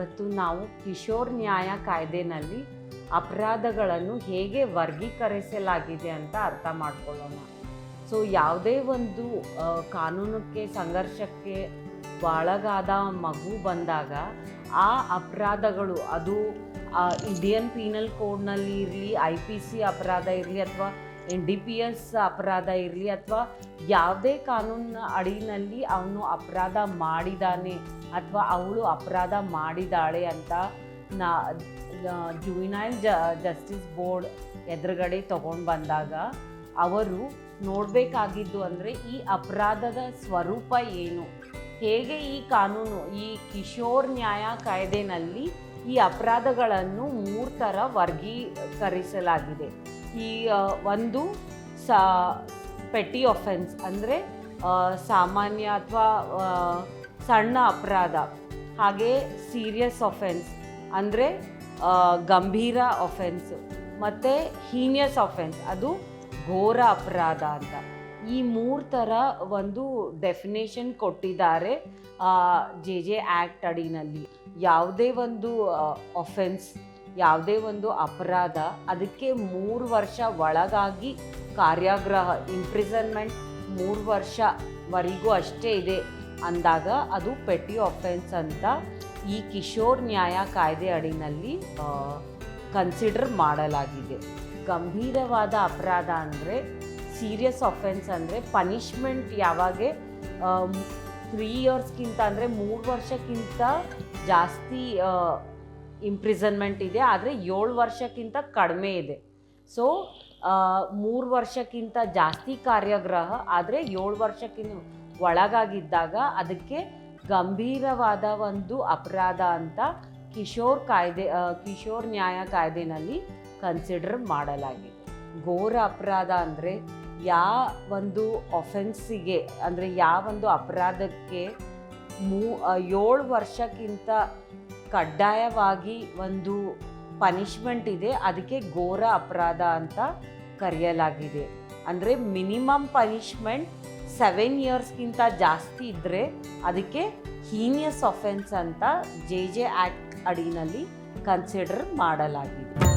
ಇವತ್ತು ನಾವು ಕಿಶೋರ್ ನ್ಯಾಯ ಕಾಯ್ದೆನಲ್ಲಿ ಅಪರಾಧಗಳನ್ನು ಹೇಗೆ ವರ್ಗೀಕರಿಸಲಾಗಿದೆ ಅಂತ ಅರ್ಥ ಮಾಡ್ಕೊಳ್ಳೋಣ. ಸೊ ಯಾವುದೇ ಒಂದು ಕಾನೂನಕ್ಕೆ ಸಂಘರ್ಷಕ್ಕೆ ಒಳಗಾದ ಮಗು ಬಂದಾಗ ಆ ಅಪರಾಧಗಳು ಅದು ಇಂಡಿಯನ್ ಪೀನಲ್ ಕೋಡ್ನಲ್ಲಿ ಇರಲಿ, IPC ಅಪರಾಧ ಇರಲಿ, ಅಥವಾ NDPS ಅಪರಾಧ ಇರಲಿ, ಅಥವಾ ಯಾವುದೇ ಕಾನೂನಿನ ಅಡಿನಲ್ಲಿ ಅವನು ಅಪರಾಧ ಮಾಡಿದ್ದಾನೆ ಅಥವಾ ಅವಳು ಅಪರಾಧ ಮಾಡಿದಾಳೆ ಅಂತ ಜುವಿನೈಲ್ ಜಸ್ಟಿಸ್ ಬೋರ್ಡ್ ಎದುರುಗಡೆ ತಗೊಂಡು ಬಂದಾಗ ಅವರು ನೋಡಬೇಕಾಗಿದ್ದು ಅಂದರೆ ಈ ಅಪರಾಧದ ಸ್ವರೂಪ ಏನು, ಹೇಗೆ ಈ ಕಾನೂನು ಈ ಕಿಶೋರ್ ನ್ಯಾಯ ಕಾಯ್ದೆನಲ್ಲಿ ಈ ಅಪರಾಧಗಳನ್ನು 3 ಥರ ವರ್ಗೀಕರಿಸಲಾಗಿದೆ. ಈ ಒಂದು ಪೆಟಿ ಒಫೆನ್ಸ್ ಅಂದರೆ ಸಾಮಾನ್ಯ ಅಥವಾ ಸಣ್ಣ ಅಪರಾಧ, ಹಾಗೆ ಸೀರಿಯಸ್ ಒಫೆನ್ಸ್ ಅಂದರೆ ಗಂಭೀರ ಒಫೆನ್ಸು, ಮತ್ತು ಹೀನಿಯಸ್ ಒಫೆನ್ಸ್ ಅದು ಘೋರ ಅಪರಾಧ ಅಂತ. ಈ 3 ಥರ ಒಂದು ಡೆಫಿನೇಷನ್ ಕೊಟ್ಟಿದ್ದಾರೆ JJ ಆ್ಯಕ್ಟ್ ಅಡಿನಲ್ಲಿ. ಯಾವುದೇ ಒಂದು ಒಫೆನ್ಸ್, ಯಾವುದೇ ಒಂದು ಅಪರಾಧ ಅದಕ್ಕೆ 3 ವರ್ಷ ಒಳಗಾಗಿ ಕಾರ್ಯಾಗೃಹ ಇಂಪ್ರಿಸನ್ಮೆಂಟ್ 3 ವರ್ಷವರೆಗೂ ಅಷ್ಟೇ ಇದೆ ಅಂದಾಗ ಅದು ಪೆಟಿ ಒಫೆನ್ಸ್ ಅಂತ ಈ ಕಿಶೋರ್ ನ್ಯಾಯ ಕಾಯ್ದೆ ಅಡಿನಲ್ಲಿ ಕನ್ಸಿಡರ್ ಮಾಡಲಾಗಿದೆ. ಗಂಭೀರವಾದ ಅಪರಾಧ ಅಂದರೆ ಸೀರಿಯಸ್ ಒಫೆನ್ಸ್ ಅಂದರೆ ಪನಿಷ್ಮೆಂಟ್ ಯಾವಾಗ 3 ಇಯರ್ಸ್ಗಿಂತ ಅಂದರೆ 3 ವರ್ಷಕ್ಕಿಂತ ಜಾಸ್ತಿ ಇಂಪ್ರಿಸನ್ಮೆಂಟ್ ಇದೆ, ಆದರೆ 7 ವರ್ಷಕ್ಕಿಂತ ಕಡಿಮೆ ಇದೆ. ಸೊ 3 ವರ್ಷಕ್ಕಿಂತ ಜಾಸ್ತಿ ಕಾರ್ಯಗೃಹ ಆದರೆ 7 ವರ್ಷಕ್ಕಿಂತ ಒಳಗಾಗಿದ್ದಾಗ ಅದಕ್ಕೆ ಗಂಭೀರವಾದ ಒಂದು ಅಪರಾಧ ಅಂತ ಕಿಶೋರ್ ನ್ಯಾಯ ಕಾಯ್ದೆನಲ್ಲಿ ಕನ್ಸಿಡರ್ ಮಾಡಲಾಗಿದೆ. ಘೋರ ಅಪರಾಧ ಅಂದರೆ ಒಂದು ಒಫೆನ್ಸಿಗೆ ಅಂದರೆ ಒಂದು ಅಪರಾಧಕ್ಕೆ 7 ವರ್ಷಕ್ಕಿಂತ ಕಡ್ಡಾಯವಾಗಿ ಒಂದು ಪನಿಷ್ಮೆಂಟ್ ಇದೆ, ಅದಕ್ಕೆ ಘೋರ ಅಪರಾಧ ಅಂತ ಕರೆಯಲಾಗಿದೆ. ಅಂದರೆ ಮಿನಿಮಮ್ ಪನಿಷ್ಮೆಂಟ್ 7 ಇಯರ್ಸ್ಗಿಂತ ಜಾಸ್ತಿ ಇದ್ದರೆ ಅದಕ್ಕೆ ಹೀನಿಯಸ್ ಒಫೆನ್ಸ್ ಅಂತ JJ ಆ್ಯಕ್ಟ್ ಅಡಿನಲ್ಲಿ ಕನ್ಸಿಡರ್ ಮಾಡಲಾಗಿದೆ.